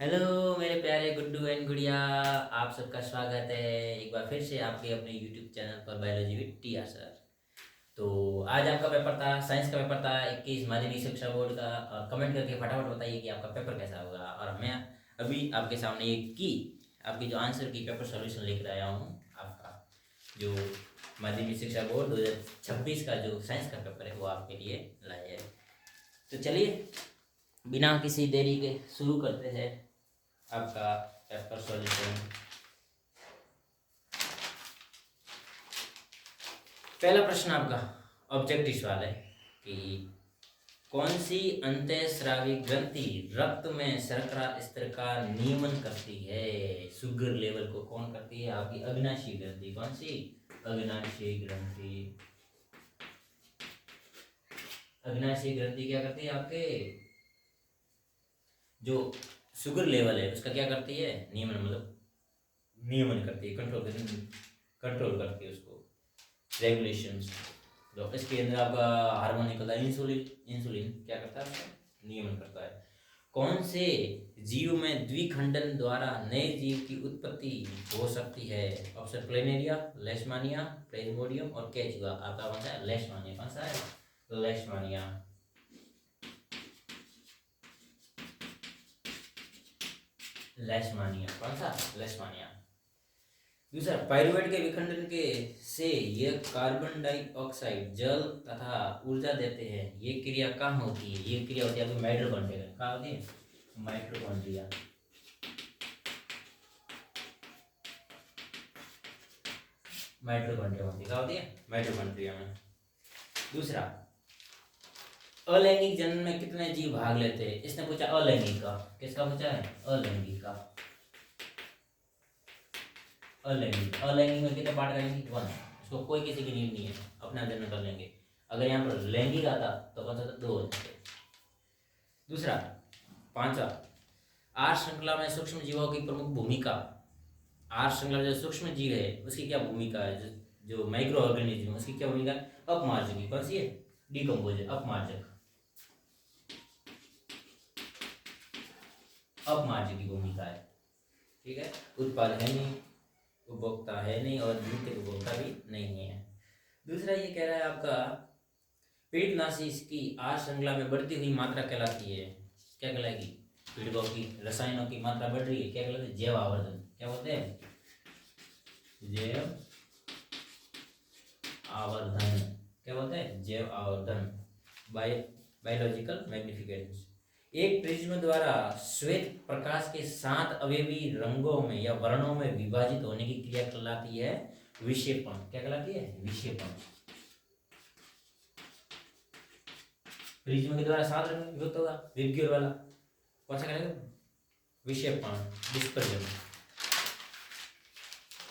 Hello मेरे प्यारे Guddu and गुड़िया। आप सबका स्वागत है एक बार फिर से आपके अपने यूट्यूब चैनल पर biology with T R sir. तो आज आपका पेपर था, साइंस का पेपर था 21 माध्यमिक शिक्षा बोर्ड का। और कमेंट करके फटाफट बताइए कि आपका पेपर कैसा होगा। और मैं अभी आपके सामने एक की आपकी जो आंसर की पेपर सॉल्यूशन लेकर आया हूँ। आपका जो माध्यमिक शिक्षा बोर्ड 2026 का जो साइंस का पेपर है वो आपके लिए लाए है। तो चलिए बिना किसी देरी के शुरू करते हैं आपका पेपर सॉल्यूशन। पहला प्रश्न आपका ऑब्जेक्टिव सवाल है कि कौन सी अंतःस्रावी ग्रंथि रक्त में शर्करा स्तर का नियमन करती है। शुगर लेवल को कौन करती है? आपकी अग्नाशय ग्रंथि। कौन सी? अग्नाशय ग्रंथि। अग्नाशय ग्रंथि क्या करती है? आपके जो शुगर लेवल है उसका क्या करती है? नियमन, मतलब नियमन करती है, कंट्रोल करती है उसको, रेगुलेशन। तो इसके अंदर आपका हार्मोन निकलता है इंसुलिन। इंसुलिन क्या करता है? नियमन करता है। कौन से जीव में द्विखंडन द्वारा नए जीव की उत्पत्ति हो सकती है? ऑप्शन प्लेनेरिया, लेशमानिया, प्लेज्मोडियम और केचुआ। आपका कौन सा है? लेशमानिया। कौन सा है? लेशमानिया। लेशमानिया। कौन सा? लेशमानिया। दूसरा, पायरुवेट के विखंडन के से यह कार्बन डाइऑक्साइड जल तथा ऊर्जा देते हैं। ये क्रिया कहाँ होती है? ये क्रिया होती है आपकी माइटोकॉन्ड्रिया में। कहाँ होती है? माइटोकॉन्ड्रिया। माइटोकॉन्ड्रिया होती है। कहाँ होती है? माइटोकॉन्ड्रिया में। दूसरा, अलैंगिक जनन में कितने जीव भाग लेते हैं? इसने पूछा अलैंगिक का। किसका पूछा है? अलैंगिक का। अलैंगिक। अलैंगिक में कितने पार्ट करेंगे? 1। इसको कोई किसी की नीड नहीं है, अपना जनन कर लेंगे। अगर यहाँ पर लैंगिक आता तो कौन सा? 2 हो जाते। दूसरा, पांचवा, आर श्रृंखला में सूक्ष्म जीवों की प्रमुख भूमिका। आर श्रृंखला जो सूक्ष्म जीव है उसकी क्या भूमिका है? जो माइक्रो ऑर्गेनिज्म उसकी क्या भूमिका? अपमार्जक की। कौन सी है? डिकम्पोजर, अपमार्जक। अपमार्जक की भूमिका है। ठीक है। उत्पाद है नहीं, उपभोक्ता है नहीं और द्वितीय उपभोक्ता भी नहीं है। दूसरा ये कह रहा है आपका पीड़नाशी की आर श्रृंखला में बढ़ती हुई मात्रा कहलाती है। क्या कहलाएगी? पीड़कों की, रसायनों की मात्रा बढ़ रही है, क्या कहलाती है? जैव आवर्धन। क्या बोलते हैं? जैव आवर्धन। क्या बोलते हैं? जैव आवर्धन। Biological magnification. एक प्रिज्म द्वारा श्वेत प्रकाश के 7 अवयवी रंगों में या वर्णों में विभाजित होने की क्रिया कहलाती है विक्षेपण। क्या कहलाती है? विक्षेपण। प्रिज्म के द्वारा 7 रंग विभक्त होगा, विबग्योर वाला। कौन सा करेगा? विक्षेपण, डिस्पर्जन।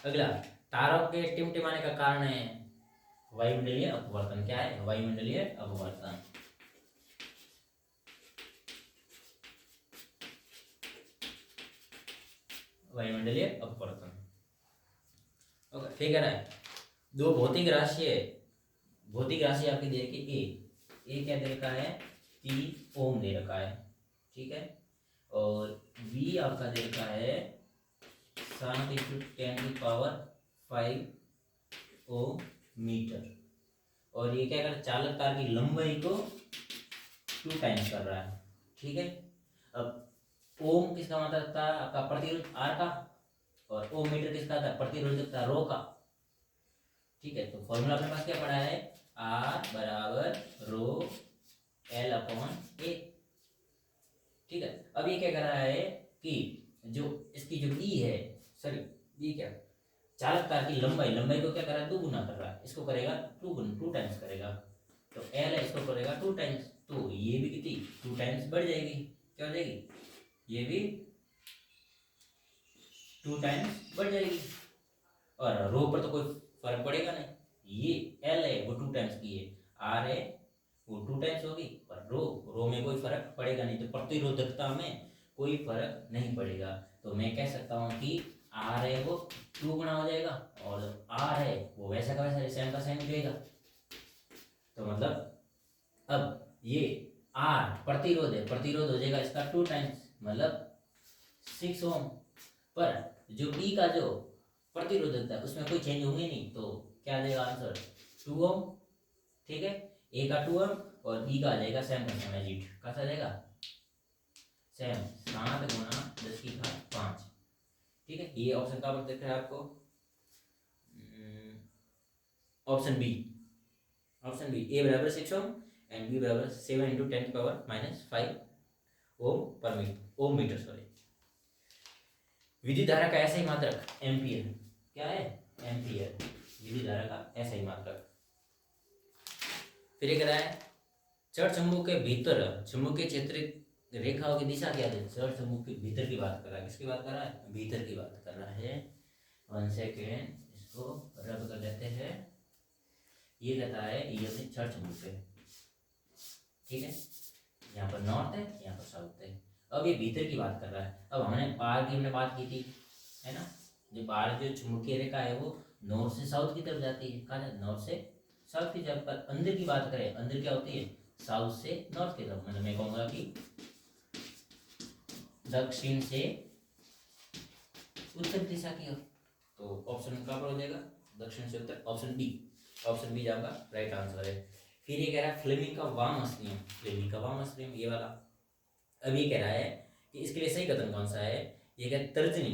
अगला, तारों के टिमटिमाने का कारण है वायुमंडलीय अपवर्तन। क्या है? वायुमंडलीय अपवर्तन। वायुमंडलीय अपवर्तन। ओके, ठीक है ना? दो भौतिक राशि है। भौतिक राशि आपकी दे रखी ए क्या दे रखा है? 3 ओम दे रखा है। ठीक है। और V आपका दे रखा है 7 × 10⁵ ओम मीटर। और ये क्या कर रहा है? चालक तार की लंबाई को 2 टाइम्स कर रहा है। ठीक है। अब ओम किसका मतलब था? आपका प्रतिरोध आर का। और ओम मीटर किसका था? प्रतिरोधकता रो का। ठीक है। तो फॉर्मूला अपने पास क्या पड़ा है? आर बराबर रो एल अपॉन ए। ठीक है। अब ये क्या कर रहा है कि जो इसकी जो ई है, सॉरी ये क्या, चालक तार की लंबाई, लंबाई को क्या कर रहा है? 2 गुना कर रहा है। इसको करेगा 2 टाइम्स करेगा। तो एल है, इसको करेगा 2 टाइम्स। तो ये भी कितनी? 2 टाइम्स बढ़ जाएगी। क्या हो जाएगी? ये भी 2 टाइम्स बढ़ जाएगी। और रो पर तो कोई फर्क पड़ेगा नहीं। ये एल है वो 2 टाइम्स की है, आर है वो 2 टाइम्स होगी। और रो में कोई फर्क पड़ेगा नहीं, तो प्रतिरोधकता में कोई फर्क नहीं पड़ेगा। तो मैं कह सकता हूँ कि आर है वो 2 गुना हो जाएगा और आर है वो वैसा का वैसा सेम का सेम रहेगा। तो मतलब अब ये आर प्रतिरोध है, प्रतिरोध हो जाएगा इसका 2 टाइम्स, मतलब 6 ओम। पर जो बी का जो प्रतिरोधकता है उसमें कोई चेंज होंगे नहीं, तो क्या आ जाएगा आंसर 2 ओम। ठीक है, ए का 2 ओम और बी का आ जाएगा सेम का सेम एजिट, कैसा आ जाएगा सेम 7 गुना 10 की घात 5। ठीक है, ये ऑप्शन कहाँ पर दिख रहा है आपको, ऑप्शन बी। ऑप्शन बी, ए बराबर 6 ओम एंड बी बराबर 7 × 10⁻⁵ ओम पर मीटर, ओम मीटर सॉरी। विद्युत धारा का ऐसा ही मात्रक एम्पियर, क्या है एम्पियर, विद्युत धारा का ऐसा ही मात्रक। फिर एक रहा है चर चुंबक के भीतर चुंबकीय क्षेत्र रेखाओं की दिशा क्या है। चर चुंबक के भीतर की बात कर रहा है, किसकी बात कर रहा है, भीतर की बात कर रहा है। 1 सेकेंड, इसको रब कर देते हैं। ये कहता है ये अपने चर चुंबक है, ठीक है, यहाँ पर नॉर्थ है, यहाँ पर साउथ है। अब ये भीतर की बात कर रहा है। अब हमने बात की थी, है ना, जो बाहर जो चुंबकीय रेखा है वो नॉर्थ से साउथ की तरफ जाती है, कहा जाए नॉर्थ से साउथ की तरफ। पर अंदर की बात करें, अंदर क्या होती है, साउथ से नॉर्थ की तरफ। मतलब मैं कहूंगा कि दक्षिण से उत्तर दिशा की ओर। तो ऑप्शन कहाँ पर हो जाएगा, दक्षिण से उत्तर, ऑप्शन बी। ऑप्शन बी जाऊंगा राइट आंसर है। फिर ये कह रहा है फ्लेमिंग का वामस नियम, फ्लेमिंग का वामस नियम ये वाला। अब ये कह रहा है कि इसके लिए सही कथन कौन सा है, ये क्या तर्जनी,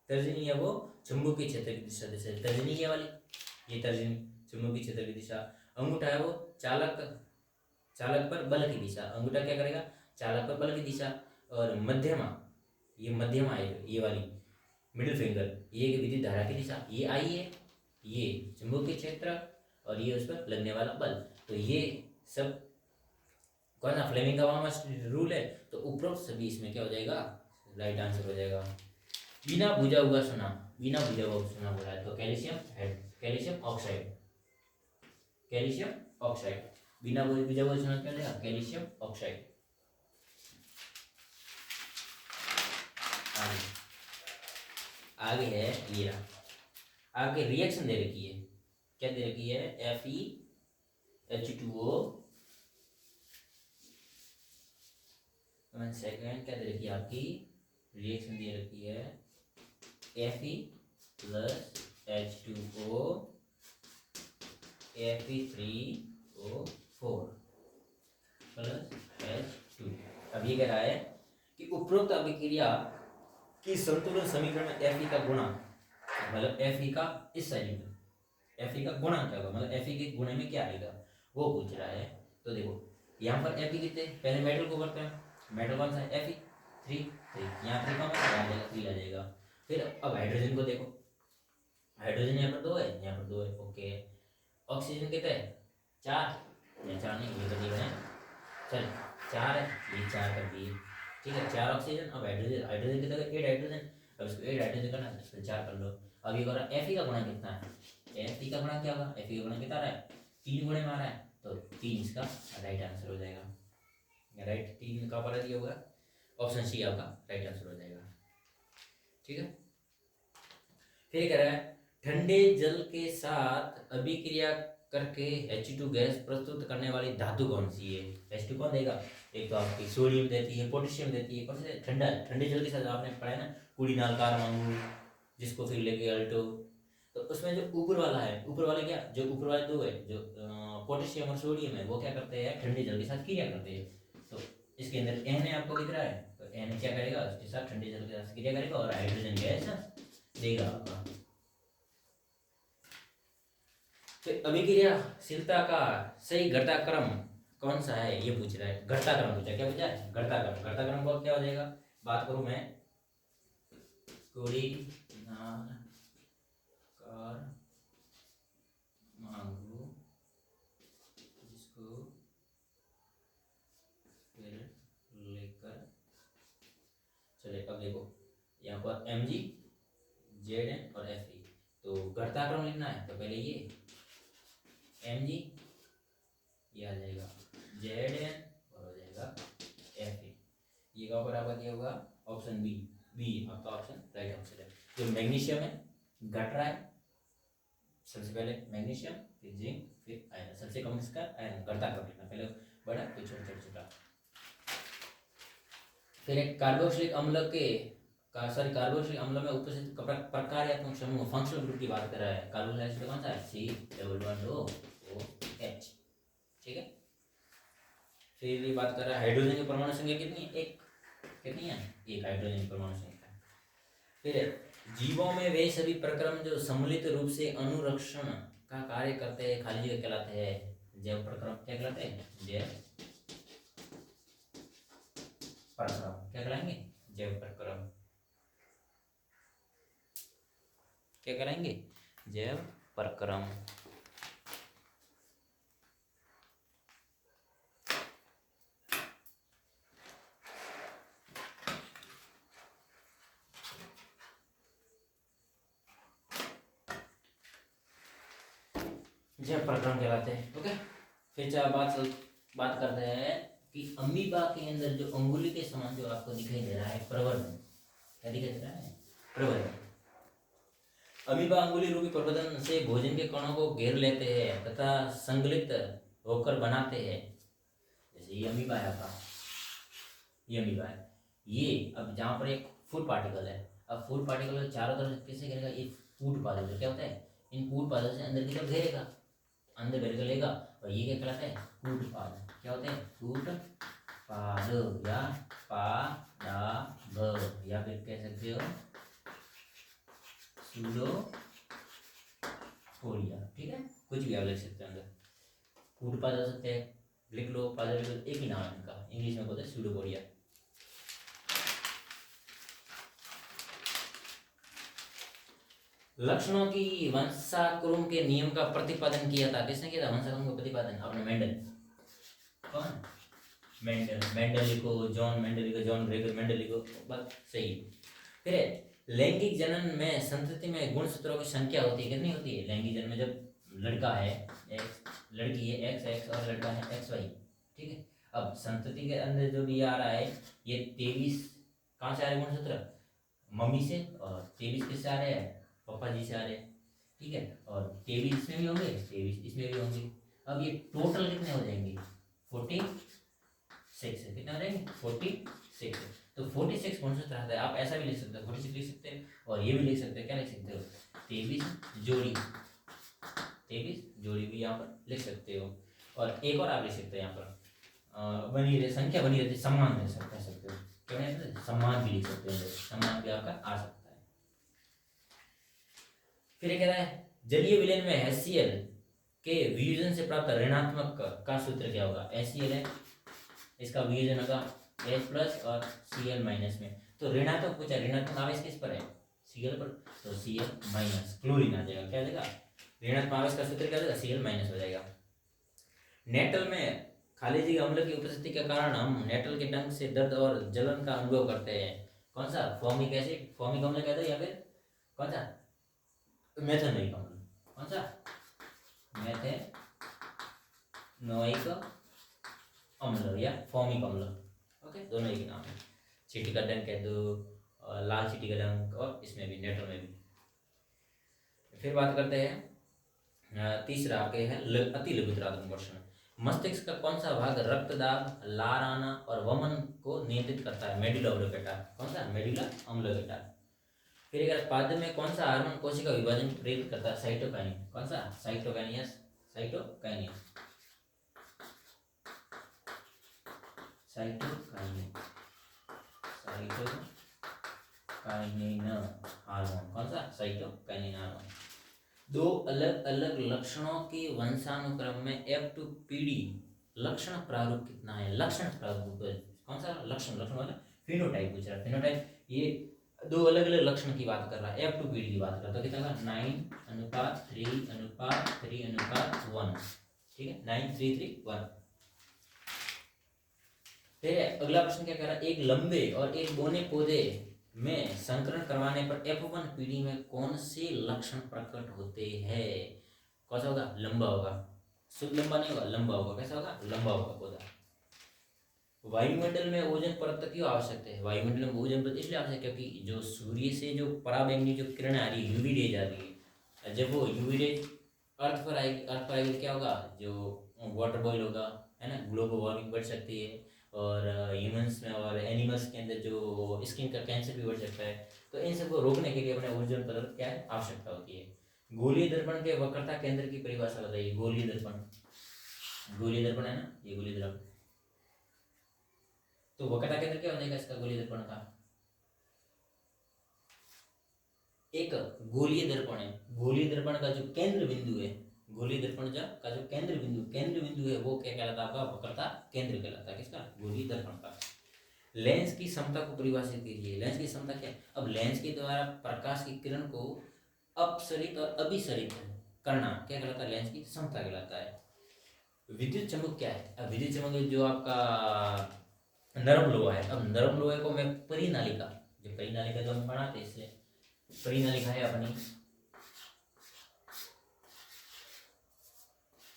तर्जनी है वो चुंबकीय क्षेत्र की दिशा, जैसे तर्जनी ये वाली, ये तर्जनी चुंबकीय क्षेत्र की दिशा। अंगूठा है वो चालक, चालक पर बल की दिशा, अंगूठा क्या करेगा, चालक पर बल की दिशा। और मध्यमा, ये मध्यमा है ये वाली मिडिल फिंगर, ये विद्युत धारा की दिशा। ये आई है, ये चुंबकीय क्षेत्र और ये उस पर लगने वाला बल। तो ये सब कौन सा फ्लेमिंग का वामस रूल है, तो उपरोक्त सभी इसमें क्या हो जाएगा, राइट आंसर हो जाएगा। बिना बुझा हुआ सोना, बिना बुझा हुआ सोना बोला है तो calcium hide, calcium oxide, calcium oxide. बिना बुझा हुआ सोना क्या जाएगा, कैल्शियम ऑक्साइड। आगे आगे है ये रहा, आगे रिएक्शन दे रखी है, क्या दे रखी है, FeH2O। 1 सेकेंड, क्या दे रखी है आपकी, रिएक्शन दे रखी है Fe + H2O Fe3O4 + H2। अब ये कह रहा है कि उपरोक्त अभिक्रिया की संतुलन समीकरण में Fe का गुणा, मतलब Fe का इस साइड में Fe का गुणा क्या होगा, मतलब Fe के गुणे में क्या आएगा वो पूछ रहा है। तो देखो यहाँ पर Fe कितने, पहले मेटल को करते हैं, मेटल कौन सा है, Fe 3, यहाँ 3 कम है, आ जाएगा 3 आ जाएगा। फिर अब हाइड्रोजन को देखो, हाइड्रोजन यहाँ पर 2 है, यहाँ पर 2 है, ओके। ऑक्सीजन कितने है, 4, या 4 नहीं, ये तो नहीं है, चल 4 है, ये 4 कर दिए, ठीक है, 4 ऑक्सीजन। अब हाइड्रोजन, हाइड्रोजन कितना है, 8 हाइड्रोजन। अब इसको 8 हाइड्रोजन करना है, इसको 4 कर लो। अब ये कर रहा है Fe का गुणा कितना है, Fe का गुणा क्या होगा, Fe का गुणा कितना रहा है, 3 गुणे में आ रहा है, तो 3 इसका राइट आंसर हो जाएगा। राइट 3 का पर दिया होगा, ऑप्शन सी आपका राइट आंसर हो जाएगा, ठीक है। फिर कह रहा है ठंडे जल के साथ अभिक्रिया करके H2 गैस प्रस्तुत करने वाली धातु कौन सी है, H2 कौन देगा, एक तो आपकी सोडियम देती है, पोटेशियम देती है, कौन सी ठंडा, ठंडे जल के साथ आपने पढ़ा है ना, कुड़ीनाल कारमांगू, जिसको फिर लेके अल्टो। तो उसमें जो ऊपर वाला है, ऊपर वाले क्या, जो ऊपर वाले दो है, जो पोटेशियम और सोडियम है, वो क्या करते हैं, ठंडे जल के साथ क्रिया करते हैं। तो इसके अंदर एन आपको दिख रहा है, तो एन क्या करेगा, उसके साथ ठंडे जल के साथ क्रिया करेगा और हाइड्रोजन गैस देगा आपका। तो अभिक्रियाशीलता का सही घटनाक्रम कौन सा है ये पूछ रहा है, घटनाक्रम पूछा, क्या पूछा है, घटनाक्रम। घटनाक्रम को क्या हो जाएगा, बात करूं मैं, कुड़ीनाल कारमांगू, जिसको फिर लेकर चले। अब देखो यहाँ पर Mg, Zn और Fe, तो घटनाक्रम लिखना है तो पहले ये Mg, ये आ जाएगा Zn और हो जाएगा Fe, ये का बराबर दिया होगा ऑप्शन बी, बी आपका ऑप्शन राइट आंसर है। जो मैग्नीशियम है घट रहा है, सबसे पहले मैग्नीशियम, फिर जिंक, फिर आयरन, सबसे कम इसका आयरन, घटनाक्रम लिखना, पहले बड़ा फिर छोटा छोटा छोटा। फिर एक कार्बोक्सिलिक अम्ल के सॉरी कार्बोक्सिलिक अम्ल में उपस्थित प्रकार्यात्मक समूह फंक्शनल ग्रुप की बात कर रहा है। कार्बोक्सिलिक एसिड कौन सा है? C++OH। ठीक है। फिर ये बात कर रहा है हाइड्रोजन की परमाणु संख्या कितनी है? एक। कितनी है? एक हाइड्रोजन की परमाणु संख्या। फिर जीवों में वे सभी प्रक्रम जो सम्मिलित रूप से अनुरक्षण का कार्य करते हैं खाली जगह कहलाते हैं जैव प्रक्रम। क्या कहलाते हैं? जैव प्रक्रम। क्या कहलाएंगे? जैव प्रक्रम। क्या कराएंगे? जैव प्रक्रम। जैव प्रक्रम कहलाते हैं। ओके। फिर चाहे बात करते हैं कि अमीबा के अंदर जो अंगुली के समान जो आपको दिखाई दे रहा है प्रवर्धन। क्या दिखाई दे रहा है? प्रवर्धन। अमीबा अंगुली रूपी प्रवर्धन से भोजन के कणों को घेर लेते हैं तथा संगलित होकर बनाते हैं। जैसे ये अमीबा है आपका, ये अमीबा है। ये अब जहाँ पर एक फूड पार्टिकल है, अब फूड पार्टिकल चारों तरफ कैसे घेरेगा? ये फूड पादप क्या होता है? इन फूड पादप से अंदर की तरफ घेरेगा, अंदर घेर कर लेगा। और ये क्या कहलाता है? फूड पाद। क्या होते हैं? फूड पाद या पादप, या फिर कह सकते हो सूडोपोडिया। ठीक है, कुछ भी आप लिख सकते हैं अंदर। फूड पाद हो सकते हैं, लिख लो पादप लिख लो, एक ही नाम है इनका, इंग्लिश में बोलते हैं सूडोपोडिया। लक्षणों की वंशानुक्रम के नियम का प्रतिपादन किया था। किसने किया था वंशानुक्रम का प्रतिपादन? अपने मेंडल। कौन? मेंडल। मेंडल लिखो, जॉन मेंडल लिखो, जॉन ब्रेगर मेंडल लिखो, बस सही। फिर लैंगिक जनन में संतति में गुणसूत्रों की संख्या होती है। कितनी होती है लैंगिक जनन में? जब लड़का है एक्स, लड़की है एक्स एक्स और लड़का है एक्स वाई। ठीक है। अब संतति के अंदर जो भी आ रहा है ये 23 कहाँ से आ रहे गुणसूत्र? मम्मी से। और 23 किससे आ रहे हैं? पापा जी से आ रहे। ठीक है। और 23 इसमें भी होंगे, 23 इसमें भी होंगे। अब ये टोटल कितने हो जाएंगे? 46। कितने हो जाएंगे? 46। तो 46 गुणसूत्र आता है। आप ऐसा भी लिख सकते हो, 46 लिख सकते हो और ये भी लिख सकते हो। क्या लिख सकते हो? 23 जोड़ी, 23 जोड़ी भी यहाँ पर लिख सकते हो। और एक और आप लिख सकते हो यहाँ पर बनी रहे, संख्या बनी रहती, सम्मान दे सकते हो। क्या बने रहते? सम्मान भी लिख सकते हो, सम्मान भी आपका आ सकता है। फिर ये कह रहा है जलीय विलयन में HCl के वियोजन से प्राप्त ऋणात्मक का सूत्र क्या होगा? HCl है, इसका वियोजन होगा H+ और Cl- में। तो ऋणात्मक पूछा, ऋणात्मक आवेश किस पर है? Cl पर, तो Cl- क्लोरीन आ जाएगा। क्या देगा? ऋणात्मक आवेश का सूत्र क्या देगा? Cl- हो जाएगा। नेटल में खाली जगह अम्ल की उपस्थिति के कारण हम नेटल के डंक से दर्द और जलन का अनुभव करते हैं। कौन सा? फॉर्मिक एसिड, फॉर्मिक अम्ल कहते हैं, या फिर कौन सा? मेथेनोइक अम्ल। कौन सा? मेथेनोइक अम्ल या फॉर्मिक अम्ल। ओके, दोनों एक ही नाम है। चींटी का डंक कह दो, लाल चींटी का डंक, और इसमें भी नेटल में भी। फिर बात करते हैं तीसरा आपके है अति लघुतरात्मक प्रश्न। मस्तिष्क का कौन सा भाग रक्त दाब, लार आना और वमन को नियंत्रित करता है? मेडुला ऑब्लिंगेटा। कौन सा? मेडुला ऑब्लिंगेटा। फिर अगर पाद में कौन सा हार्मोन कोशिका विभाजन प्रेरित करता है? साइटोकाइनिन। कौन सा? साइटोकाइनियस, साइटोकाइनिन, साइटोकाइनिन, साइटोकाइनिन हार्मोन। कौन सा? Cytokinin hormone. दो अलग अलग लक्षणों के वंशानुक्रम में F2 PD लक्षण प्रारूप कितना है? लक्षण प्रारूप कौन सा? लक्षण, लक्षण मतलब फिनोटाइप पूछ रहा है। फिनोटाइप ये दो अलग अलग लक्षण की बात कर रहा है, F2 PD की बात कर रहा है। तो कितना? 9:3:3:1। ठीक है, 9:3:3:1। फिर अगला प्रश्न क्या कर रहा है? एक लंबे और एक बौने पौधे में संकरण करवाने पर F1 पीढ़ी में कौन से लक्षण प्रकट होते हैं? कौन सा होगा? लंबा होगा। शुद्ध लंबा नहीं होगा, लंबा होगा। कैसा होगा? लंबा होगा पौधा। वायुमंडल में ओजोन परत क्यों आवश्यक है? वायुमंडल में ओजोन परत इसलिए आवश्यक है क्योंकि जो सूर्य से जो पराबैंगनी जो किरण आ रही है, यूवी रेज आ रही है, जब वो यूवी रेज अर्थ पर आएगी, अर्थ पर आएगी क्या होगा? जो वाटर बॉईल होगा, है ना, ग्लोबल वार्मिंग बढ़ सकती है। और ह्यूमंस में और एनिमल्स के अंदर जो स्किन का कैंसर भी बढ़ सकता है। तो इन सबको रोकने के लिए अपने ओजोन परत क्या है, आवश्यकता होती है। गोलीय दर्पण के वक्रता केंद्र की परिभाषा बताइए। गोलीय दर्पण, गोलीय दर्पण है ना, ये गोलीय दर्पण, तो वक्रता केंद्र क्या हो जाएगा इसका, गोलीय दर्पण का? एक गोलीय दर्पण है, गोलीय दर्पण का जो केंद्र बिंदु है, गोलीय दर्पण का जो केंद्र बिंदु है वो क्या कहलाता है आपका, वक्रता केंद्र कहलाता है। किसका? गोलीय दर्पण का। लेंस की क्षमता को परिभाषित कीजिए। लेंस की क्षमता क्या है? अब लेंस के द्वारा प्रकाश की किरण को अपसरित और अभिसरित करना क्या कहलाता है, लेंस की क्षमता कहलाता है। विद्युत चुंबक क्या है? अब विद्युत चुंबक जो आपका नरम लोहा है, अब नरम लोहे को मैं परिनालिका, जो परिनालिका जो हम बनाते हैं, इसलिए परिनालिका है अपनी,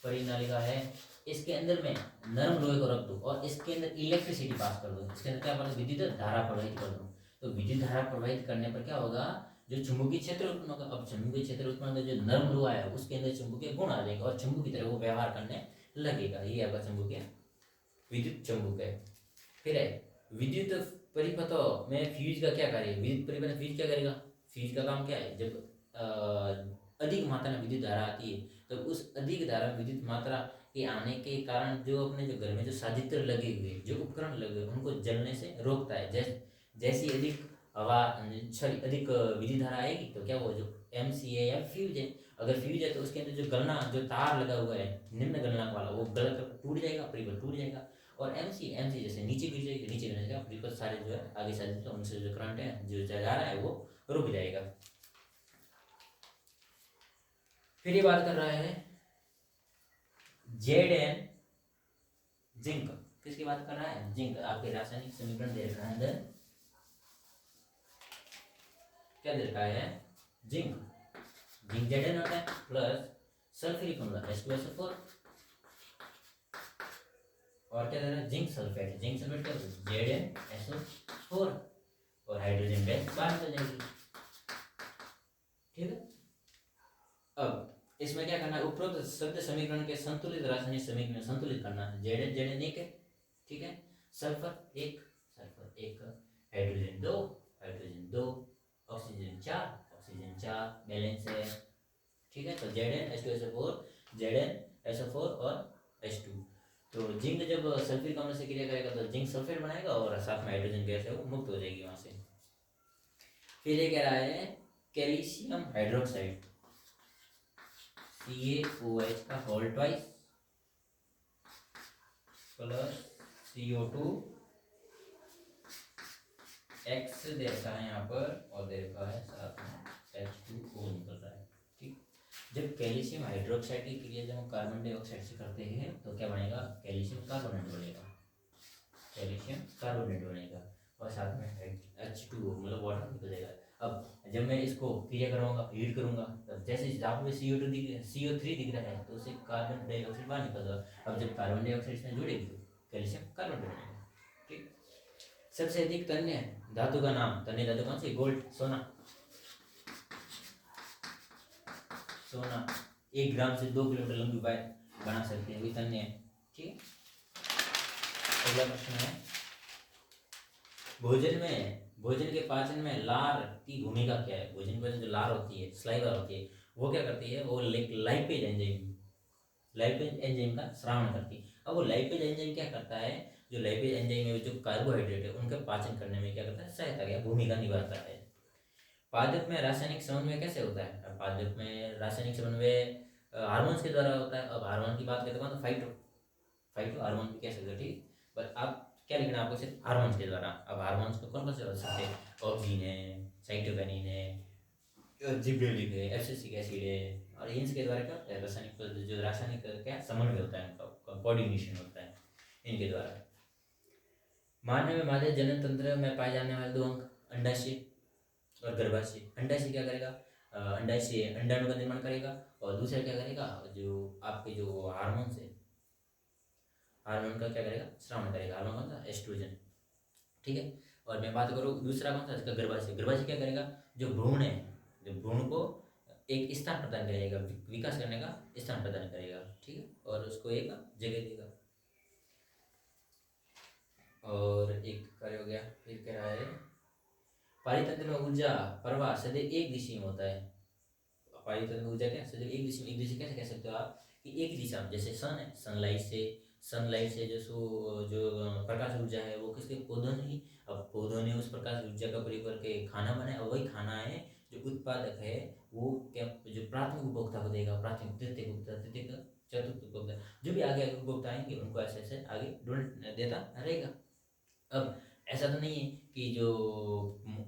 परिनालिका है, इसके अंदर मैं नरम लोहे को रख दूं और इसके अंदर इलेक्ट्रिसिटी पास कर दूं, इसके अंदर क्या कर दूं, विद्युत धारा प्रवाहित कर दूं। तो विद्युत धारा प्रवाहित करने पर क्या होगा, जो चुंबकीय क्षेत्र उत्पन्न होगा। अब चुंबकीय क्षेत्र उत्पन्न होगा, जो नरम लोहा है उसके अंदर चुंबकीय गुण आ जाएगा और चुंबक की तरह वो व्यवहार करने लगेगा। ये आपका चुंबकीय विद्युत चुंबक है। फिर है विद्युत परिपथों में फ्यूज का क्या कार्य है? विद्युत परिपथ में फ्यूज क्या करेगा? फ्यूज का काम क्या है, जब अधिक मात्रा में विद्युत धारा आती है तो उस अधिक धारा विद्युत मात्रा के आने के कारण जो अपने जो घर में जो साजित्र लगे हुए, जो उपकरण लगे हुए, उनको जलने से रोकता है। जैसी अधिक हवा, सॉरी, अधिक विद्युत धारा आएगी तो क्या वो जो MC है या फ्यूज है, अगर फ्यूज है तो उसके अंदर जो गलना, जो तार लगा हुआ है निम्न गलनांक वाला, वो गल कर टूट जाएगा, परिपथ टूट जाएगा। और MC जैसे नीचे गिर जाएगी, नीचे गिरने का परिपथ सारे जो है आगे सारे तो उनसे जो करंट है जो जा रहा है वो रुक जाएगा। फिर ये बात कर रहा है Zn जिंक, किसकी बात कर रहा है? जिंक। आपके रासायनिक समीकरण दे रखा है अंदर, क्या दे रखा है? जिंक। जिंक Zn होता है प्लस सल्फ्यूरिक अम्ल H2SO4 और क्या दे रहा है? Zinc sulphate. जिंक सल्फेट क्या होता है? ZnSO4 और हाइड्रोजन गैस बाहर निकल जाएगी। ठीक है। अब इसमें क्या करना है, उपरोक्त शब्द समीकरण के संतुलित रासायनिक समीकरण में संतुलित करना है। Zn एक है, ठीक है, सल्फर एक, हाइड्रोजन दो, ऑक्सीजन चार, बैलेंस है। ठीक है, तो Zn H2SO4, ZnSO4 और H2। तो जिंक जब सल्फ्यूरिक अम्ल से क्रिया करेगा तो जिंक सल्फेट बनाएगा और साथ में हाइड्रोजन गैस है वो मुक्त हो जाएगी वहां से। फिर ये कह रहा है कैल्शियम हाइड्रोक्साइड CaOH का whole twice plus CO2 X दे रखा है यहाँ पर और दे रखा है साथ में H2O निकल रहा है। ठीक, जब कैल्शियम हाइड्रोक्साइड की क्रिया जब हम कार्बन डाइऑक्साइड से करते हैं तो क्या बनेगा? कैल्शियम कार्बोनेट बनेगा, कैल्शियम कार्बोनेट बनेगा और साथ में H2O मतलब वाटर निकल जाएगा। अब जब मैं इसको क्रिया करूँगा, हीट करूँगा, तब जैसे जहाँ पे CO3 दिख रहा है तो उससे कार्बन डाइऑक्साइड बाहर निकल जाएगा। अब जब कार्बन डाइऑक्साइड इसमें जुड़ेगी तो कैल्शियम कार्बोनेट बनेगा। ठीक, सबसे अधिक तन्य धातु का नाम, तन्य धातु कौन सी? गोल्ड, सोना। 1 ग्राम से 2 किलोमीटर लंबी वायर बना सकते हैं, वही तन्य है। ठीक, अगला प्रश्न है भोजन के पाचन में लार की भूमिका क्या है? भोजन में जो लार होती है, स्लाइवा होती है, वो क्या करती है? वो लाइपेज एंजाइम का श्रावण करती है। अब वो लाइपेज एंजाइम क्या करता है? जो लाइपेज एंजाइम है जो कार्बोहाइड्रेट है उनका पाचन करने में क्या करता है? सहायता क्या भूमिका निभाता है। पादप में रासायनिक समन्वय कैसे होता है? अब पादप में रासायनिक समन्वय हार्मोन्स के द्वारा होता है। अब हार्मोन की बात करते हैं तो फाइटो हार्मोन भी कह सकते हो। ठीक, पर आप क्या लिखना है आपको? सिर्फ हार्मोन्स के द्वारा। अब हार्मोन्स को कौन कौन से हो सकते हैं? ऑक्सीन है, साइटोकिनिन है, जिबरेलिक है, एब्सिसिक एसिड है, और इनके द्वारा क्या होता है? रासायनिक क्या समन्वय होता है, उनका कोऑर्डिनेशन होता है इनके द्वारा। मानव में मादे जनन तंत्र में पाए जाने वाले 2 अंग, अंडाशय और गर्भाशय। अंडाशय क्या करेगा? अंडाशय अंडाणु का निर्माण करेगा और दूसरा क्या करेगा? जो आपके जो हार्मोन्स है, हार्मोन का क्या करेगा? श्रावण करेगा। हार्मोन कौन सा? एस्ट्रोजन। ठीक है, और मैं बात करूँ दूसरा कौन सा? इसका गर्भाशय। गर्भाशय क्या करेगा? जो भ्रूण है, जो भ्रूण को एक स्थान प्रदान करेगा, विकास करने का स्थान प्रदान करेगा। ठीक है, और उसको एक जगह देगा। और एक कार्य हो गया। फिर कह रहा है पारितंत्र में ऊर्जा प्रवाह सदैव एक दिशा में होता है। पारितंत्र में ऊर्जा क्या सदैव एक दिशा में, एक दिशा कैसे कह सकते हो आप कि एक दिशा में, जैसे सन है, सनलाइट से जो प्रकाश ऊर्जा है वो किसके, पौधों ने ही। अब पौधों ने उस प्रकाश ऊर्जा का प्रयोग करके खाना बनाया, और वही खाना है जो उत्पादक है वो क्या, जो प्राथमिक उपभोक्ता को देगा, प्राथमिक, द्वितीयक उपभोक्ता, तृतीयक, चतुर्थ उपभोक्ता, जो भी आगे आगे उपभोक्ता आएंगे उनको ऐसे ऐसे आगे ढूंढ देता रहेगा। अब ऐसा तो नहीं है कि जो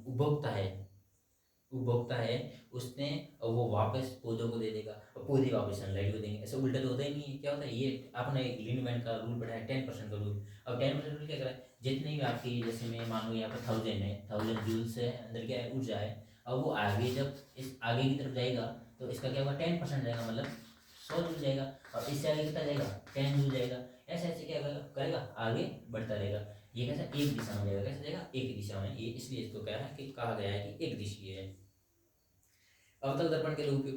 उपभोक्ता है उसने वो वापस पौधों को दे देगा और पौधे वापस सनलाइट को देंगे, ऐसा उल्टा तो होता ही नहीं है। क्या होता है, ये आपने एक लिंडमैन का रूल पढ़ा है, 10% का रूल। अब 10% रूल क्या करा है, जितनी भी आपकी, जैसे मैं मान लो यहाँ पर 1000 है, 1000 जूल से अंदर क्या है, ऊर्जा है। अब वो आगे जब इस आगे की तरफ जाएगा तो इसका क्या होगा, 10% जाएगा, मतलब 100 जूल जाएगा। और इससे आगे कितना जाएगा, 10 जूल जाएगा। ऐसे ऐसे क्या करेगा, आगे बढ़ता रहेगा। ये कैसा, एक दिशा में जाएगा, कैसे जाएगा, एक दिशा में। ये इसलिए इसको क्या है कि कहा गया है कि एक दिशीय है। अवतल दर्पण के लिए उपयोग,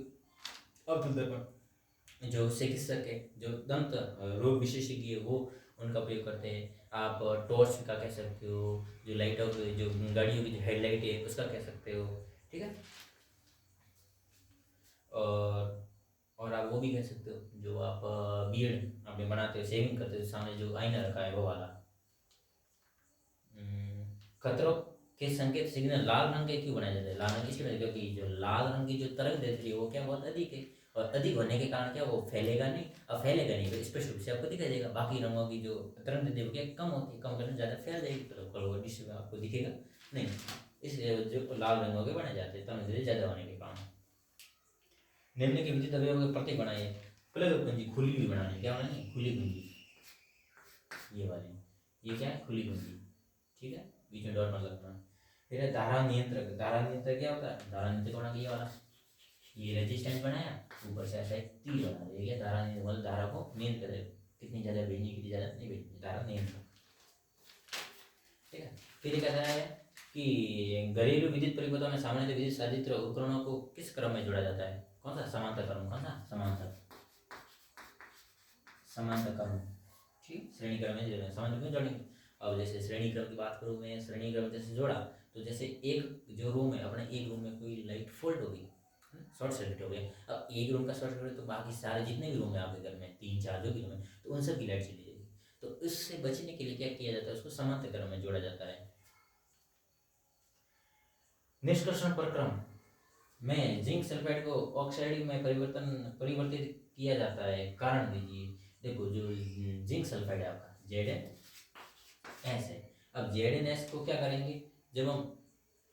अवतल दर्पण जो चिकित्सक है, जो दंत रोग विशेषज्ञ है, वो उनका प्रयोग करते हैं। आप टॉर्च का कह सकते हो, जो लाइट ऑफ, जो गाड़ियों की जो हेडलाइट है उसका कह सकते हो, ठीक है। और आप वो भी कह सकते हो, जो आप बियर्ड अपने बनाते हो, शेविंग करते हो, सामने जो आईना रखा है वो वाला। खतरों के संकेत सिग्नल लाल रंग के क्यों बनाए जाते हैं, लाल रंग इसलिए बनाए क्योंकि जो लाल रंग की जो तरंग दैर्ध्य है वो क्या बहुत अधिक है, और अधिक होने के कारण क्या वो फैलेगा नहीं। अब फैलेगा नहीं तो स्पष्ट रूप से आपको दिखाई देगा। बाकी रंगों की जो तरंग दैर्ध्य क्या कम होती है, कम करने ज़्यादा फैल जाएगी तो कलर डिश में आपको दिखेगा नहीं। इसलिए जो लाल रंगों के बनाए जाते हैं तरंग दैर्ध्य ज़्यादा होने के कारण। निम्न के विद्युत अवयवों के प्रतीक बनाइए। प्लग कुंजी खुली हुई बनानी, क्या बनानी, खुली कुंजी, ये वाली, ये क्या है, खुली कुंजी, ठीक है, बीच में डॉट मत लगना। फिर है धारा नियंत्रक। धारा नियंत्रक क्या होता है, धारा नियंत्रक बना ये वाला, ये रेजिस्टेंस बनाया, ऊपर से ऐसा एक तीर बना दिया, ये धारा नियंत्रक, मतलब धारा को नियंत्रित करे, कितनी ज़्यादा भेजनी, कितनी ज़्यादा नहीं भेजनी, धारा नियंत्रक, ठीक है। फिर ये कहता है कि घरेलू विद्युत परिपथों में सामान्य विद्युत साधित उपकरणों को किस क्रम में जोड़ा जाता है, कौन सा, समांतर क्रम, कौन सा, समांतर क्रम, ठीक, श्रेणी क्रम में जोड़ना, समांतर क्यों जोड़ेंगे। अब जैसे श्रेणी क्रम की बात करूँ मैं, श्रेणी क्रम जैसे जोड़ा तो जैसे एक जो रूम है, अपने एक रूम में कोई लाइट फॉल्ट हो गई, शॉर्ट सर्किट हो गया। अब एक रूम का शॉर्ट सर्किट तो बाकी सारे जितने भी रूम है आपके घर में, 3 4 जो भी रूम है, तो उन सब की लाइट चली जाएगी। तो उससे बचने के लिए क्या किया जाता है, उसको समांतर क्रम में जोड़ा जाता है। निष्कर्षण प्रक्रम में जिंक सल्फाइड को ऑक्साइड में परिवर्तित किया जाता है, कारण दीजिए। देखो जो जिंक सल्फाइड है आपका ZnS है। अब ZnS को क्या करेंगे, जब हम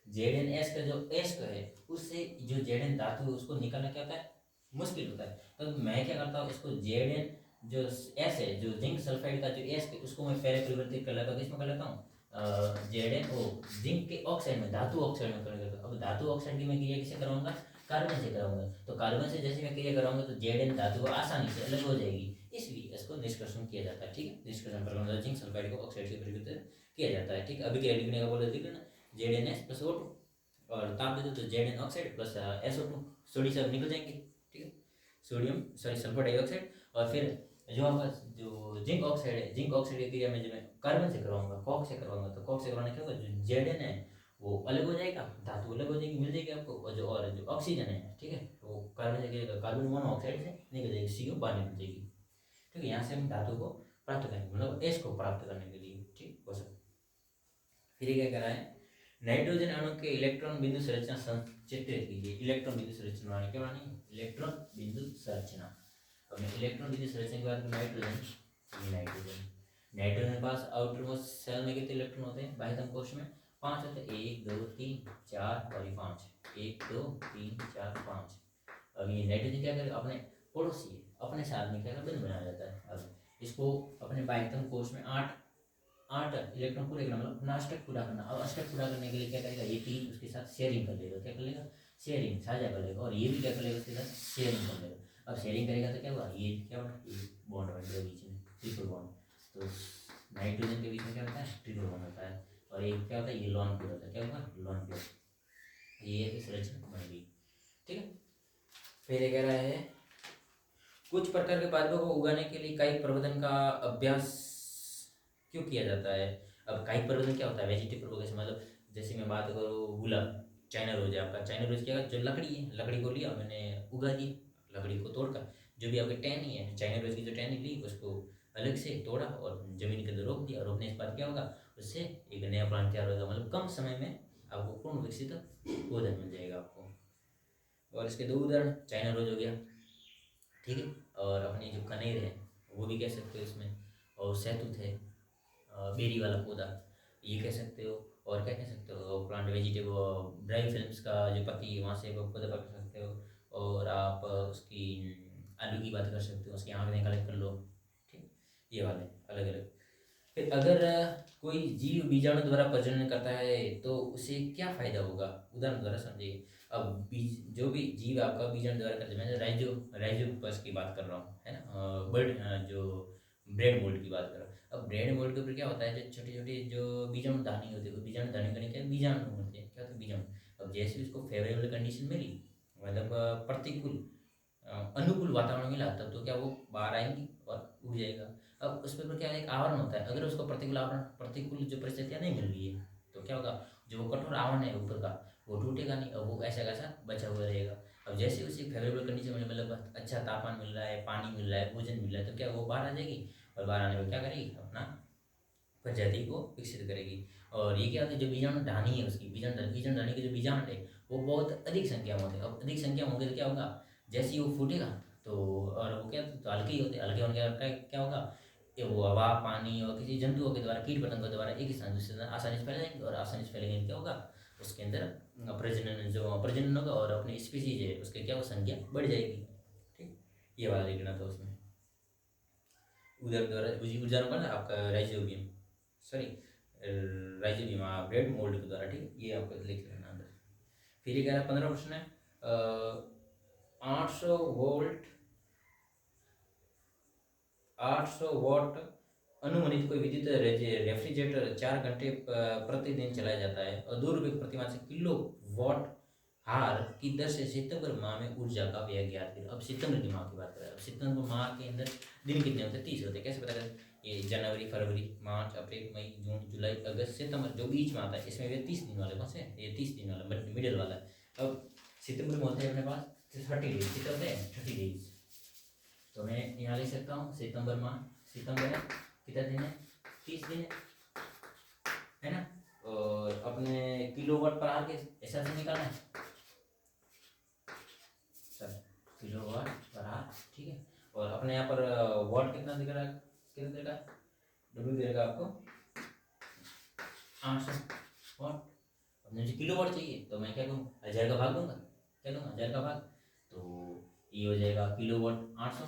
ZnS का जो एस है उससे जो Zn धातु है उसको निकालना क्या होता है, मुश्किल होता है। तो मैं क्या करता हूँ, इसको Zn जो एस है, जो जिंक सल्फाइड का जो एस है उसको मैं पहले परिवर्तित कर लेता हूँ, इसमें कर लेता हूँ Zn ओ जिंक के ऑक्साइड में, धातु ऑक्साइड में कर लेता हूँ। अब धातु ऑक्साइड की मैं क्रिया किसे कराऊंगा, कार्बन से कराऊंगा। तो कार्बन से जैसे मैं क्रिया कराऊंगा तो Zn धातु आसानी से अलग हो जाएगी, इसलिए इसको निष्कर्षण किया जाता है, ठीक है। निष्कर्षण प्रक्रम जिंक सल्फाइड को ऑक्साइड से परिवर्तित किया जाता है, ठीक। अभी क्या लिखने का बोला, देख लेना, ZnS प्लस O2 और ताप दे दो तो Zn oxide plus SO2, sodium सब निकल जाएंगे, ठीक है, सोडियम सॉरी सल्फर डाइऑक्साइड। और फिर जो आपका जो जिंक ऑक्साइड है, जिंक ऑक्साइड की क्रिया में जब मैं कार्बन से करवाऊंगा, कॉक से करवाऊंगा, तो कॉक से करवाने क्या होगा, जो Zn है वो अलग हो जाएगा, धातु अलग हो जाएगी, मिल जाएगी आपको। और जो ऑक्सीजन है, ठीक है, वो कार्बन से कार्बन मोनोऑक्साइड से निकल जाएगी, CO बाहर निकल जाएगी, ठीक है। यहाँ से हम धातु को प्राप्त करेंगे, मतलब एस को प्राप्त करने के लिए, ठीक हो सकता। फिर क्या करा है, नाइट्रोजन अणु के इलेक्ट्रॉन बिंदु संरचना संचित्रित कीजिए। इलेक्ट्रॉन बिंदु संरचना बनानी, क्या बनानी, इलेक्ट्रॉन बिंदु संरचना। अब इलेक्ट्रॉन बिंदु संरचना के बाद नाइट्रोजन नाइट्रोजन के पास आउटर मोस्ट सेल में कितने इलेक्ट्रॉन होते हैं, बाह्यतम कोश में 5 होते हैं, 1 2 3 4 और 5, 1 2 3 4 5। अब ये नाइट्रोजन क्या करेगा, अपने पड़ोसी है, अपने साथ में क्या बिंदु बनाया जाता है। अब इसको अपने बाह्यतम कोश में 8 इलेक्ट्रॉन पूरे करना, मतलब अपना अष्टक पूरा करना। अब अष्टक पूरा करने के लिए क्या करेगा, ये 3 उसके साथ शेयरिंग कर लेगा, क्या कर लेगा, शेयरिंग, साझा कर लेगा। और ये भी क्या कर लेगा, उसके साथ शेयरिंग कर लेगा। अब शेयरिंग करेगा तो क्या होगा, ये क्या होगा, ये बॉन्ड बन जाएगा बीच में, ट्रिपल बॉन्ड। तो नाइट्रोजन के बीच में क्या होता है, ट्रिपल बॉन्ड होता है। और ये क्या होता है, ये लॉन पेयर होता है, क्या होगा, लॉन पेयर। ये संरचना बन गई, ठीक है। फिर ये कह रहा है कुछ प्रकार के पादपों को उगाने के लिए कई प्रवर्धन का अभ्यास क्यों किया जाता है। अब कायिक प्रवर्धन क्या होता है, वेजिटेटिव प्रोपगेशन, मतलब जैसे मैं बात करूँ गुलाब, चाइना रोज है आपका, चाइना रोज क्या है, जो लकड़ी है, लकड़ी को लिया मैंने, उगा दी, लकड़ी को तोड़कर जो भी आपकी टहनी है, चाइना रोज की जो टहनी ली उसको अलग से तोड़ा और जमीन के अंदर रोप दिया, रोपने के बाद क्या होगा, उससे एक नया प्लांट तैयार होगा, मतलब कम समय में आपको पूर्ण विकसित पौधा मिल जाएगा आपको। और इसके दो उदाहरण, चाइना रोज हो गया, ठीक है, और अपनी जो कनेर है वो भी कह सकते हो इसमें, और सहतूत है, बेरी वाला पौधा, ये कह सकते हो। और क्या कह सकते हो, प्लांट वेजिटेबल ड्राई फिल्म्स का जो पत्ती है वहाँ से वो पौधा पकड़ सकते हो। और आप उसकी आलू की बात कर सकते हो, उसकी आँखें कलेक्ट कर लो, ठीक, ये वाले अलग अलग। फिर अगर कोई जीव बीजाणु द्वारा प्रजनन करता है तो उसे क्या फायदा होगा, उदाहरण द्वारा समझिए। अब बीज, जो भी जीव आपका बीजाणु द्वारा करते हैं, मैं राइजोपस की बात कर रहा हूँ, है ना, बर्ड जो ब्रेड मोल्ड की बात कर रहा हूँ। अब ब्रेड मोल्ड के ऊपर क्या होता है, जो छोटे छोटे जो बीजाणु दानी होते हैं, वो बीजाणु दानी करने क्या बीजाणु होते हैं, क्या होते हैं बीजाणु। अब जैसे उसको फेवरेबल कंडीशन मिली, मतलब प्रतिकूल अनुकूल वातावरण मिला, तब तो क्या वो बाहर आएंगी और उड़ जाएगा। अब उस पर क्या है, एक आवरण होता है, अगर उसको प्रतिकूल आवरण, प्रतिकूल जो परिस्थितियाँ नहीं मिल रही है तो क्या होगा, जो वो कठोर आवरण है ऊपर का वो टूटेगा नहीं, अब वो ऐसा कैसा बचा हुआ रहेगा। अब जैसे उसे फेवरेबल कंडीशन में, मतलब अच्छा तापमान मिल रहा है, पानी मिल रहा है, भोजन मिल रहा है, तो क्या वो बाहर आ जाएगी, और बाहर आने पर क्या करेगी, अपना प्रजाति को विकसित करेगी। और ये क्या होता है, जो बीजाणु ढानी है उसकी, बीजाणु ढानी के जो बीजाणु है वो बहुत अधिक संख्या में होते हैं। अब अधिक संख्या में होंगे तो क्या होगा, जैसे ही वो फूटेगा तो, और वो क्या, तो हल्के ही होते हैं, हल्के होने का क्या होगा, कि वो हवा पानी और किसी जंतुओं के द्वारा, कीट पतंगों द्वारा एक स्थान दूसरे स्थान आसानी से फैलेंगे, और आसानी से फैलेंगे तो क्या होगा, उसके अंदर प्रजनन होगा, और अपनी स्पीसीज है उसके क्या, वो संख्या बढ़ जाएगी, ठीक, ये वाला लिखना था उसमें। उधर द्वारा उदाहरण का ना आपका rhizobium, sorry rhizobium, bread mould के द्वारा, ठीक, ये आपको लिख लेना अंदर। फिर ये कह रहा है 15 प्रश्न है, 800 वोल्ट 800 वॉट अनुमानित कोई विद्युत रेफ्रिजरेटर 4 घंटे प्रतिदिन चलाया जाता है, और 2 रुपये प्रतिमान से किलो वॉट हार की दर से सितंबर माह में ऊर्जा का व्यय ज्ञात करें। अब सितंबर की माह की बात कर रहे हैं, अब सितंबर माह के अंदर दिन कितने होते हैं, 30 होते हैं, कैसे पता करें, ये जनवरी फरवरी मार्च अप्रैल मई जून जुलाई अगस्त सितंबर जो बीच में आता है, इसमें ये 30 दिन वाले कौन से, ये 30 दिन वाला मिडिल वाला है। अब सितंबर में होते हैं अपने पास 30 डेज, कितने होते हैं 30 डेज, तो मैं यहाँ लिख सकता हूँ सितंबर माह, सितंबर है कितना दिन है, 30 दिन है ना। और अपने किलोवाट पर आवर के हिसाब से निकालना है सर, किलोवाट पर आवर, ठीक है। और अपने यहाँ पर वाट कितना दिख रहा है, कितना दिख रहा है, डब्ल्यू दे रहा आपको 800 वाट। अब मुझे किलोवाट चाहिए तो मैं क्या करूँ, 1000 का भाग दूंगा, क्या दूंगा 1000 का भाग, तो ये हो जाएगा किलोवाट 800,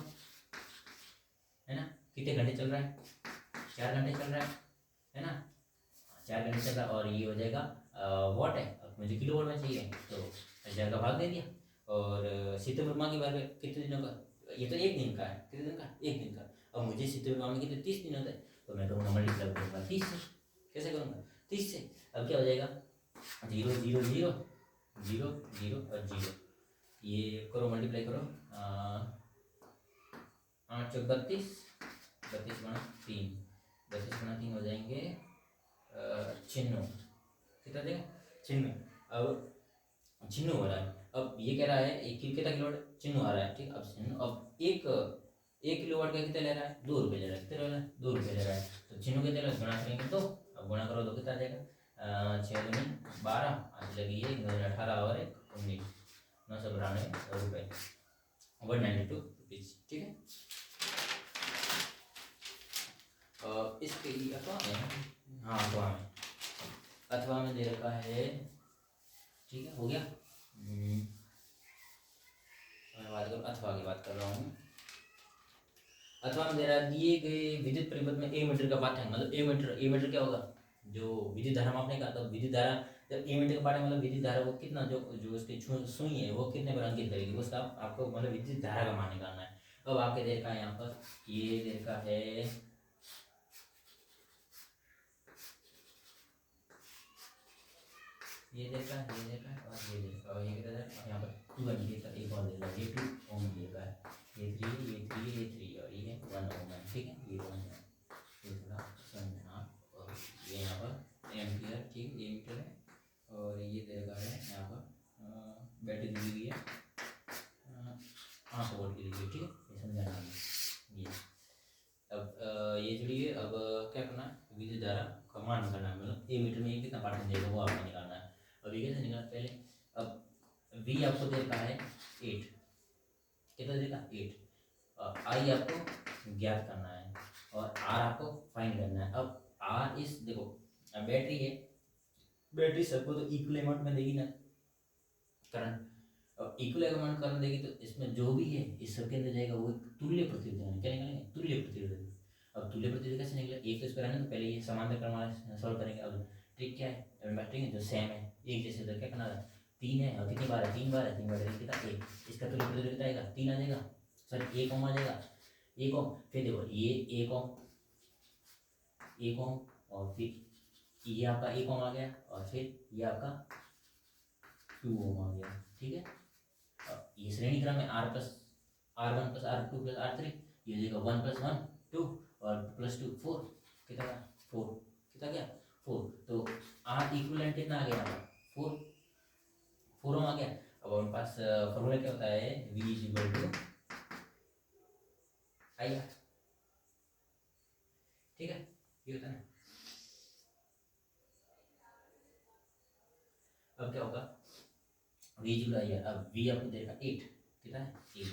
है ना। कितने घंटे चल रहा है, 4 घंटे चल रहा है ना, 4 घंटे चल रहा है, और ये हो जाएगा वाट है, अब मुझे किलो वाट में चाहिए तो 1000 का भाग दे दिया। और सितंबर माह की बात में कितने दिनों का, ये तो एक दिन का है, कितने दिन का, एक दिन का। अब मुझे सितंबर माह में कितने 30 दिन होते हैं, तो मैं करूँगा मल्टीप्लाई करूँगा 30 से, कैसे करूँगा 30 से। अब क्या हो जाएगा 0 0 0 0 0 और 0, ये करो मल्टीप्लाई करो, 8 चौक 32, 32 गुणा 3, 32 गुणा 3 हो जाएंगे 96, कितना देगा 96। अब 96 हो रहा है, अब ये कह रहा है एक कितना किलोवाट 96 आ रहा है, ठीक। अब 96, अब एक किलोवाट का कितना ले रहा है, 2 रुपये ले रहा है, कितना ले रहा है 2 रुपये ले रहा है, तो 96 कितना ले गुणा करेंगे तो, अब गुणा करो तो कितना आ जाएगा 6 दूनी 12, आज लगी है 18 और 1 19, 992 रुपये, 192 रुपीज, ठीक है। इसके लिए अथवा में, हाँ अथवा में दे रखा है, ठीक है, हो गया। मैं बात करूँ अथवा की बात कर रहा हूँ, अथवा में दे रहा है दिए गए विद्युत परिपथ में ए मीटर का पाठ्यांक, मतलब ए मीटर क्या होगा, जो विद्युत धारा मापने का, तो विद्युत धारा जब ए मीटर का पाठ्यांक, मतलब विद्युत धारा वो कितना, जो जो उसकी सुई है वो कितने पर अंकित करेगी, उसका आपको मतलब विद्युत धारा का मान निकालना है। अब आपके दे रखा है यहाँ पर, ये दे रखा है ये देखा है, ये देखा है, और ये देखा, और ये कितना है, और यहाँ पर 2 एम का एक और देगा, ये 2 ओम देगा है, ये 3 ये 3 ये 3 और ये 1 ओम है, ठीक है, ये 1 है, ये थोड़ा समझना, और ये यहाँ पर एम्पियर, ठीक है, ये मीटर है और ये दे रखा है यहाँ पर बैटरी दी हुई है 500 वोल्ट की दी हुई है, ठीक है, ये समझाना है ये। अब ये जुड़ी है, अब क्या करना है, विद्युत धारा का मान निकालना है, मतलब ए मीटर में ये कितना पार्ट देगा वो आपको निकालना है। अब ये कैसे निकालना पहले, अब वी आपको दे रखा है 8, कितना देगा 8, और आई आपको ज्ञात करना है और आर आपको फाइंड करना है। अब आर इस देखो बैटरी है, बैटरी सबको तो इक्वल अमाउंट में देगी ना करंट, और इक्वल अमाउंट करंट देगी तो इसमें जो भी है इस सब के अंदर जाएगा वो तुल्य प्रतिरोध, क्या निकालेंगे तुल्य प्रतिरोध। अब तुल्य प्रतिरोध कैसे निकले, एक तो इसको रहने तो पहले ये समांतर क्रम वाला सॉल्व करेंगे। अब ट्रिक क्या है, बैटरी है जो सेम है एक जैसे, तो क्या करना है 3 है और कितनी बार है 3 बार है, 3 बार कितना 1, इसका तुल्य प्रतिरोध कितना आएगा 3 आ जाएगा, सॉरी 1 ओम आ जाएगा, 1 ओम। फिर देखो ये 1 ओम, 1 ओम और फिर ये आपका 1 ओम आ गया और फिर ये आपका 2 ओम आ गया, ठीक है। अब ये श्रेणी क्रम है R plus R1 plus R2 plus R3, ये हो जाएगा 1 प्लस 1 2 और प्लस 2 4, कितना गया 4, कितना गया 4, तो R इक्विवेलेंट कितना आ गया 4 4 ओम आ गया। अब हमारे पास फॉर्मूला क्या होता है, V is equal to I R, ठीक है, ये होता है ना। अब क्या होगा V is equal I R, अब V आपको देगा 8, कितना है 8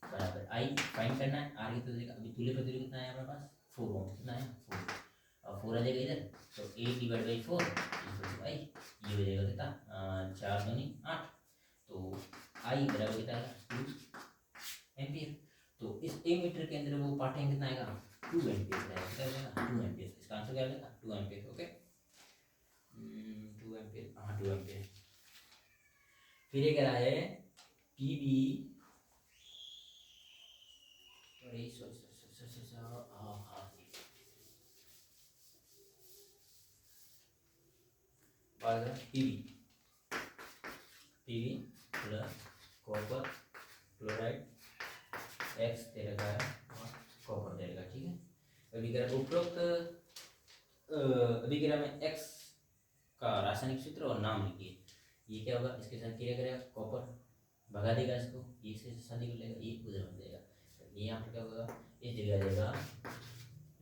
बराबर आई फाइंड करना है, आर कितना देगा, अभी तुल्य प्रतिरोध कितना है हमारे पास 4 ओम, कितना है 4, अब 4 आ जाएगा इधर तो 8 डिवाइड बाई 4 इक्वल टू आई, ये हो जाएगा कितना 4 दूनी 8, तो आई बराबर कितना आएगा 2 एम्पियर। तो इस ए मीटर के अंदर वो पाठ्यांक कितना आएगा 2 एम्पियर आएगा, कितना आएगा 2 एम्पियर, इसका आंसर क्या आएगा 2 एम्पियर, ओके 2 एम्पियर, हाँ 2 एम्पियर। फिर ये कह रहा है P B, PV plus copper chloride x दे रखा है और कॉपर दे रखा है, ठीक है। अभी कह रहा है उपरोक्त अभिक्रिया में एक्स का रासायनिक सूत्र और नाम लिखिए। ये क्या होगा, इसके साथ क्या करेगा कॉपर भगा देगा इसको, ये इसके साथ शादी कर लेगा, ये उधर बन जाएगा, ये यहाँ पर क्या होगा इस जगह आ जाएगा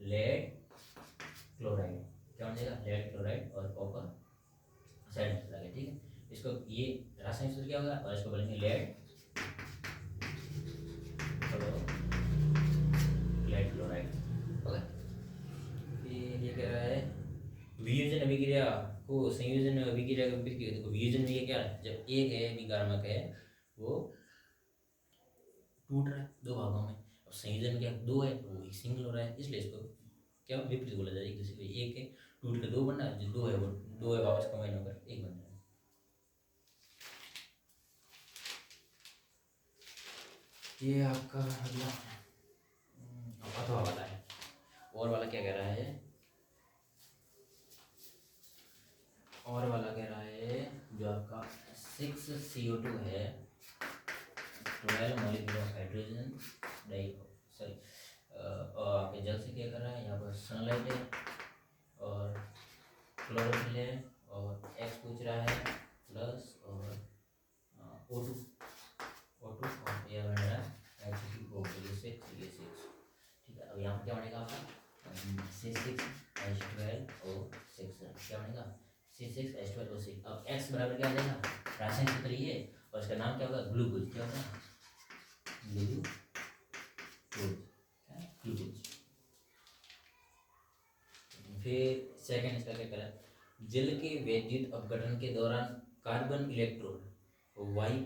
लेड क्लोराइड, क्या बन जाएगा लेड क्लोराइड और कॉपर साइड में चला गया, ठीक है। इसको ये रासायनिक सूत्र क्या होगा और इसको बोलेंगे लेड क्लोराइड, ओके। फिर ये कह रहा है वियोजन अभिक्रिया को संयोजन अभिक्रिया का देखो वियोजन में ये क्या है, जब एक है विकारक है वो टूट रहा है 2 भागों में, अब संयोजन क्या 2 है तो वो एक सिंगल हो रहा है, इसलिए इसको क्या विपरीत बोला जाए, एक दूसरे को, एक है टूट के 2 बनना, जो 2 है वो 2 है वापस कंबाइन होकर 1 बन रहा है। ये आपका अगला अथवा वाला है, और वाला क्या कह रहा है, और वाला कह रहा है जो आपका 6CO2 है 12 molecule of hydrogen di, sorry और आपके जल से क्या कर रहा है, यहाँ पर सनलाइट है और क्लोरोफिल है और एक्स पूछ रहा है प्लस और O2 और यह बन रहा है H2O, ये 6, ठीक है। अब यहाँ पर क्या बनेगा आपका C6H12O6, क्या बनेगा C6H12O6। अब X बराबर क्या आ जाएगा, रासायनिक सूत्र ये और इसका नाम क्या होगा ग्लूकोज, क्या होगा ग्लूकोज। फिर सेकंड इसका क्या करा, जल के वैद्युत अपघटन के दौरान कार्बन इलेक्ट्रोड वायु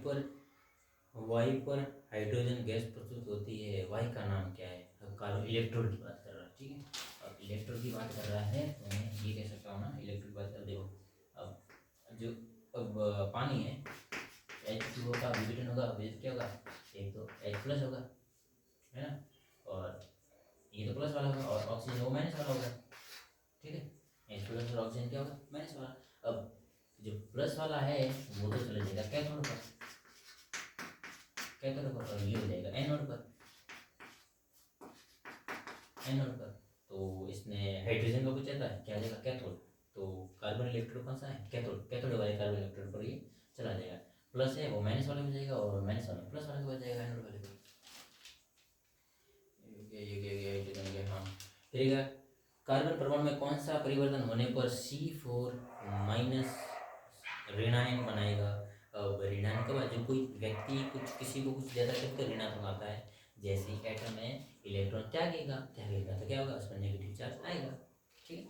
पर हाइड्रोजन गैस प्रस्तुत होती है, वायु का नाम क्या है, अब कार्बन इलेक्ट्रोड की बात कर रहा है, ठीक है। अब इलेक्ट्रोड की बात कर रहा है तो मैं ये कह सकता हूँ ना इलेक्ट्रोड की बात कर, देखो अब जो अब पानी है H2O का विघटन होगा, विघटित क्या होगा, एक तो H प्लस होगा है ना, और ये तो प्लस वाला होगा और ऑक्सीजन वो माइनस वाला होगा, ठीक है। H प्लस और ऑक्सीजन क्या होगा माइनस वाला। अब जो प्लस वाला है वो तो चले जाएगा कैथोड पर, और ये हो जाएगा एनोड पर, तो इसने हाइड्रोजन का पूछा था क्या आ जाएगा कैथोड, तो कार्बन इलेक्ट्रॉन कौन सा है, कैथोड, कैथोड वाले कार्बन इलेक्ट्रॉन पर ये चला जाएगा, प्लस है वो माइनस वाले में जाएगा और माइनस वाले प्लस वाले में जाएगा, एनोड वाले को। ये हाँ, ठीक है। कार्बन परमाणु में कौन सा परिवर्तन होने पर C4 माइनस ऋणायन बनाएगा। अब ऋणायन कब, जब कोई व्यक्ति कुछ किसी को कुछ ज़्यादा करके ऋणात्मक आता है, जैसे एटम में इलेक्ट्रॉन त्यागेगा तो क्या होगा, उसमें नेगेटिव चार्ज आएगा, ठीक है।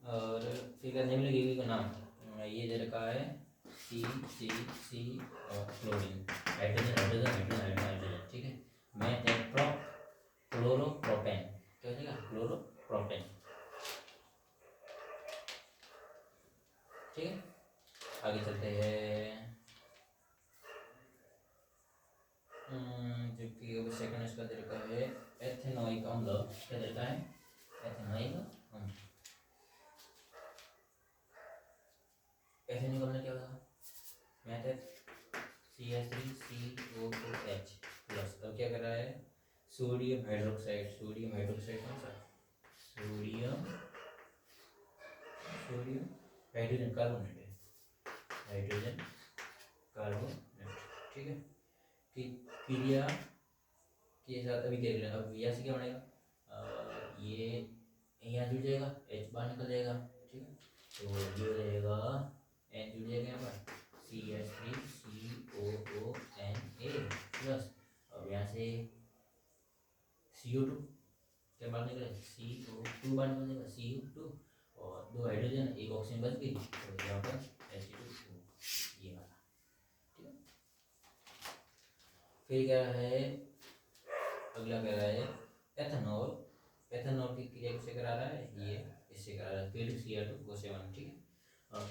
और फिर निम्नलिखित का नाम ये दे रखा है C और chlorine, hydrogen hydrogen hydrogen hydrogen hydrogen, ठीक है। मैं क्लोरोप्रोपेन, क्या हो जाएगा, क्लोरोप्रोपेन, ठीक है। आगे चलते हैं, जो कि अब सेकंड इसका दे रखा है एथेनोइक अम्ल, क्या दे रखा है, एथेनोइक अम्ल। एथेनोइक अम्ल क्या होगा, मेथड CH3COOH प्लस। अब क्या कर रहा है, सोडियम हाइड्रोक्साइड, सोडियम हाइड्रोक्साइड कौन सा, सोडियम सोडियम हाइड्रोजन कार्बोनेट है, हाइड्रोजन कार्बोनेट, ठीक है। कि क्रिया के साथ अभी देख लेना, अब यहाँ से क्या बनेगा, ये यहाँ जुड़ जाएगा, H बाहर निकल जाएगा, ठीक है। तो ये हो जाएगा N जुड़ जाएगा यहाँ पर CH3COONA प्लस। अब यहाँ से CO2 क्या बाहर निकले, CO2 बाहर निकल जाएगा, CO2 और 2 हाइड्रोजन 1 ऑक्सीजन बच गई, तो यहाँ पर H2O, ये वाला, ठीक है। फिर क्या है, अगला कह रहा है एथेनॉल, एथेनॉल की क्रिया किससे करा रहा है, ये इससे करा रहा है, Cl2CO7, ठीक है। और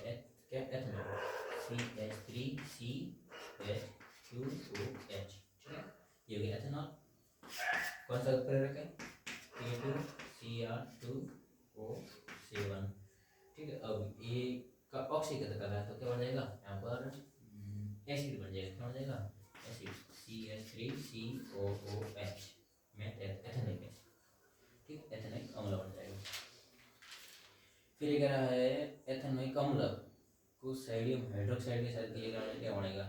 क्या एथेनॉल CH3CH2OH, ठीक है। ये हो गया एथेनॉल, कौन सा उत्प्रेरक है, K2Cr2O7, ठीक है। अब ये का ऑक्सीकरण कर रहा है, तो क्या बन जाएगा यहाँ पर एसिड बन जाएगा, क्या बन जाएगा, एसिड CH3COOH में एथेनिक एसिड, ठीक, एथेनिक अम्ल बन जाएगा। फिर ये कह रहा है एथेनोइक अम्ल को सोडियम हाइड्रोक्साइड के साथ किया जाए क्या बनेगा,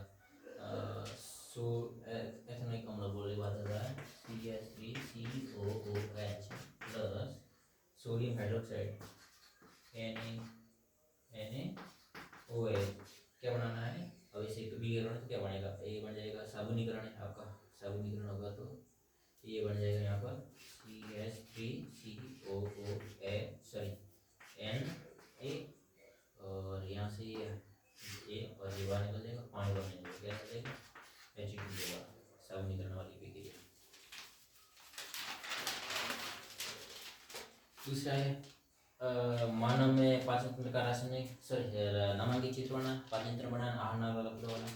सो एथेनोइक अम्ल बोलने की बात कर रहा है CH3COOH plus sodium hydroxide NaOH, क्या बनाना है, अब इसे विघटन तो क्या बनेगा, ये बन जाएगा साबुनीकरण है आपका, साबुनीकरण होगा तो ये बन जाएगा यहाँ पर Na और यहाँ से ये और ये बाहर निकल जाएगा, पानी बाहर निकल जाएगा, क्या हो जाएगा H2O, साबुनीकरण वाली प्रक्रिया। दूसरा है मानव में पाचन तंत्र का रासायनिक नामांकित चित्र बनाना, पाचन तंत्र बनाना, आहार नाल वाला वाला,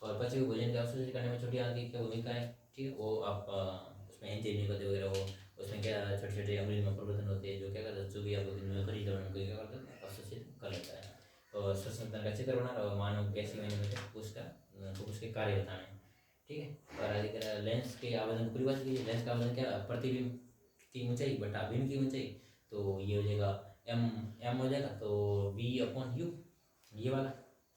और पचे हुए भोजन के अवशोषित करने में छोटी आंत की क्या भूमिका है, ठीक है। वो आप उसमें एंजाइम निकलते वगैरह, वो उसमें क्या छोटे छोटे अम्लीय में परिवर्तन होते हैं, जो क्या करते हैं, जो भी आपको दिन में खरीद क्या करते हैं, अवशोषित कर लेता है। और श्वसन तंत्र का चित्र बनाना और मानव कैसे में उसका उसके कार्य बताना है, ठीक है। और आगे लेंस के आवेदन को परिभाषित कीजिए, लेंस का आवेदन क्या, प्रतिबिंब की ऊंचाई बटा बिंब की ऊंचाई, तो ये हो जाएगा m हो जाएगा, तो V/U, ये वाला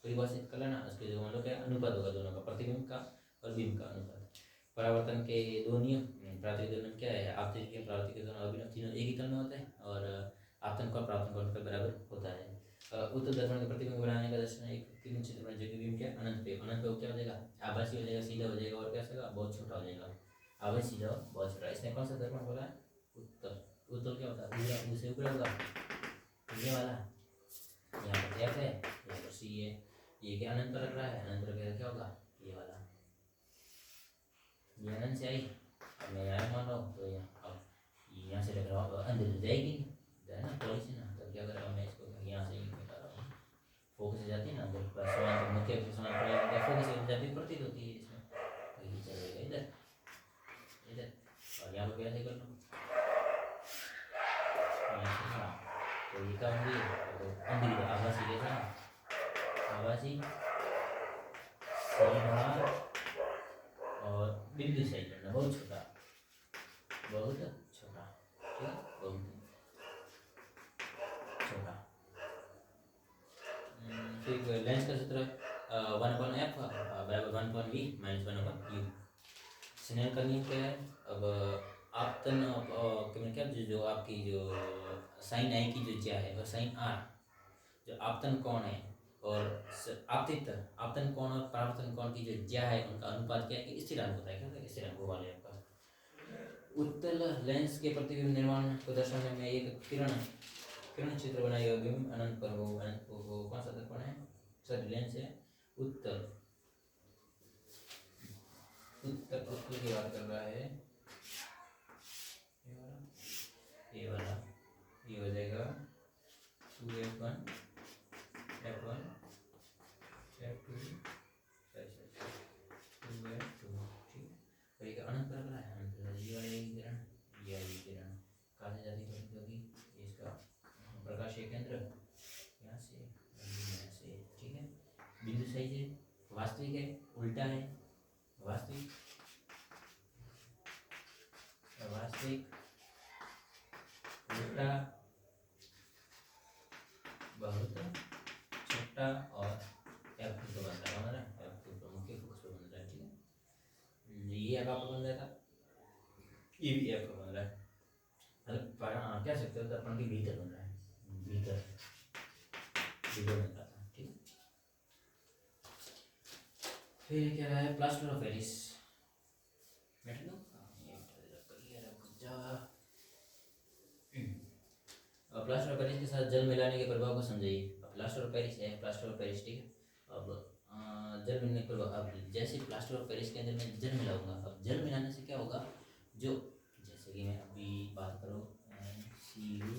परिभाषित कर लेना। उसके जो मान लो क्या अनुपात होगा दोनों का, प्रतिबिंब का और बिंब का अनुपात। परावर्तन के दो नियम, प्राकृतिक दोलन क्या है, आपतित के प्राकृतिक दोलन अभिनव तीनों एक ही तल में होता है, और आपतन का प्राप्तन कोण के बराबर होता है। उत्तर दर्पण के प्रतिबिंब बनाने का दर्शन एक तीन चित्र में, जो कि बिंब क्या अनंत पे क्या हो जाएगा, आभासी हो जाएगा, सीधा हो जाएगा, और क्या होगा बहुत छोटा हो जाएगा, आभासी सीधा बहुत छोटा। इसने कौन सा दर्पण बोला है, उत्तर, उत्तर क्या होता है, उसे ऊपर होगा ये वाला, यहाँ पर F है, यहाँ पर C है, ये क्या अनंत लग रहा है, अनंत लग क्या होगा, ये वाला, ये अनंत से आई, अब मैं यहाँ मान रहा हूँ, तो अब यहाँ से लग रहा हूँ अंदर जाएगी है ना, थोड़ी सी ना, तो क्या कर रहा हूँ मैं इसको यहाँ से निकाल रहा हूँ, फोकस जाती है ना अंदर, समान मुख्य समान फोकस जाती प्रतीत होती है इसमें, तो ये चलेगा इधर इधर, और यहाँ पर कैसे कर लो, तो ये क्या होंगी, अंदर आभासी कैसा, आभासी सीधा और बिंदु सही करना, बहुत छोटा, बहुत छोटा, ठीक है, बहुत छोटा, 1/f बराबर 1/v माइनस 1/u। स्नेल का नियम क्या है? अब आपतन क्या जो आपकी जो साइन आई की जो ज्या है और साइन आर, जो आपतन कोण है और आपतन कोण और परावर्तन कोण की जो ज्या है उनका अनुपात क्या है कि स्थिरांक होता है। क्या होता है? स्थिरांक वाले आपका उत्तल लेंस के प्रतिबिंब निर्माण को दर्शाने में एक किरण चित्र बनाएगा। बिंब अनंत पर हो, अनंत को हो। कौन सा दर्पण है? सॉरी लेंस है उत्तल की बात कर रहा है। ये वाला ये हो जाएगा 2f1 f1 f2 2f2 ठीक। और ये अनंत पर है अनंत ये वाला किरण कहाँ से जाती है? क्योंकि इसका प्रकाशीय केंद्र यहाँ से ठीक है। बिंदु सही है, वास्तविक है, उल्टा है, वास्तविक उल्टा बहुत छोटा और f2 तो बन रहा है f2 प्रमुख फोकस पर बन रहा है ठीक है। ये आपका बन रहा था, ये भी f का बन रहा है। मतलब क्या सकते हो दर्पण के भीतर बन रहा है, भीतर बन रहा था ठीक। फिर क्या है? प्लास्टर ऑफ पेरिस बैठ लो। प्लास्टर ऑफ पेरिस के साथ जल मिलाने के प्रभाव को समझिए। प्लास्टर ऑफ पेरिस है, प्लास्टर ऑफ पेरिस ठीक है। अब जल मिलने के प्रभाव, अब जैसे प्लास्टर ऑफ पेरिस के अंदर मैं जल मिलाऊंगा, अब जल मिलाने से क्या होगा? जो जैसे कि मैं अभी बात करूँ CU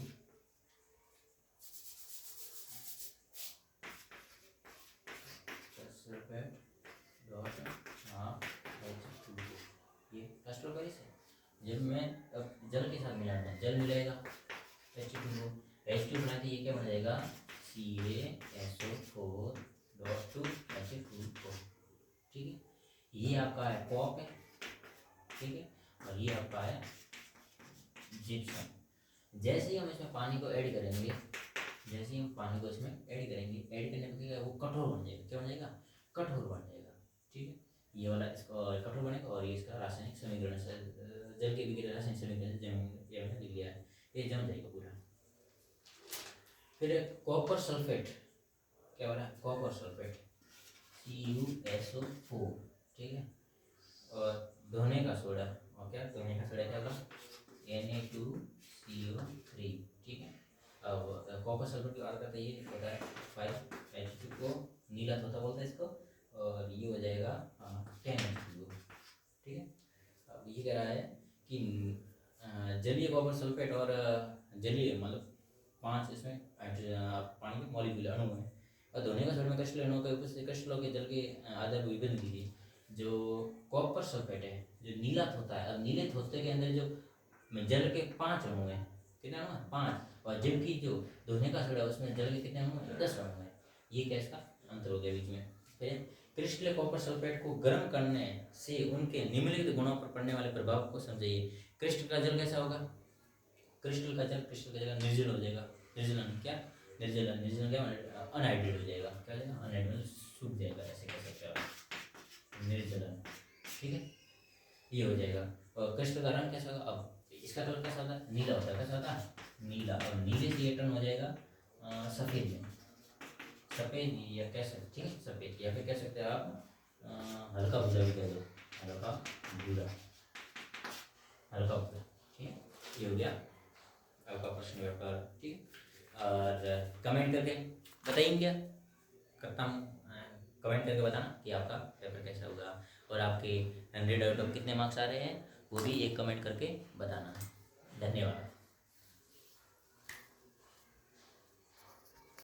ये प्लास्टर ऑफ पेरिस है। जब मैं अब जल के साथ मिलाऊंगा, जल मिलेगा H2 बनाते ये क्या बन जाएगा? CaSO4 2 H2O ठीक है। ये आपका है कॉक है ठीक है, और ये आपका है जिप्सम। जैसे ही हम इसमें पानी को ऐड करेंगे, जैसे ही हम पानी को इसमें ऐड करेंगे, ऐड करने पर क्या वो कठोर बन जाएगा। क्या बन जाएगा? कठोर बन जाएगा ठीक है। ये वाला इसका कठोर बनेगा और ये इसका रासायनिक समीकरण से जल के विक्रिया रासायनिक समीकरण से ये मैंने लिख लिया है, ये जम जाएगा पूरा। फिर कॉपर सल्फेट क्या हो रहा है? कॉपर सल्फेट CuSO4 ठीक है। और धोने का सोडा, और क्या धोने का सोडा क्या होगा? Na2CO3 ठीक है। अब कॉपर सल्फेट की बात करते हैं, ये होता है 5H2O, नीला तोता बोलते हैं इसको, और ये हो जाएगा 10H2O ठीक है। अब ये कह रहा है कि जलीय कॉपर सल्फेट और जलीय मतलब 5 इसमें पानी के मॉलिक्यूल अणु है, और धोने का सोडा में क्रिस्टल अणु के उपस्थित क्रिस्टलों के जल के आधार विभिन्न कीजिए। जो कॉपर सल्फेट है जो नीला होता है, अब नीले थोते के अंदर जो जल के 5 अणु है, कितने अणु है? 5। और जबकि जो धोने का सोडा उसमें जल के कितने अणु है? 10 अणु है। ये क्या इसका अंतर हो गया बीच में। फिर क्रिस्टल कॉपर सल्फेट को गर्म करने से उनके निम्नलिखित गुणों पर पड़ने वाले प्रभाव को समझिए। क्रिस्टल का जल कैसा होगा? क्रिस्टल का जल निर्जल हो जाएगा। निर्जलन क्या? निर्जलन क्या? अनहाइड्रेट हो जाएगा। क्या हो जाएगा? अनहाइड्रेट, सूख जाएगा, ऐसे कह सकते हो आप, निर्जलन ठीक है। ये हो जाएगा। और क्रिस्टल का रंग कैसा होगा? अब इसका कलर कैसा होता है? नीला होता है। कैसा होता है? नीला। और नीले से ये टर्न हो जाएगा सफ़ेद में, सफ़ेद या कह सकते ठीक है सफ़ेद, या फिर कह सकते हैं आप हल्का भूरा भी कह दो, हल्का भूरा ठीक है। ये हो गया आपका प्रश्न व्यापार ठीक है। और कमेंट करके बताइए, क्या करता हूँ, कमेंट करके बताना कि आपका पेपर कैसा होगा और आपके 100 आउट ऑफ कितने मार्क्स आ रहे हैं, वो भी एक कमेंट करके बताना। धन्यवाद।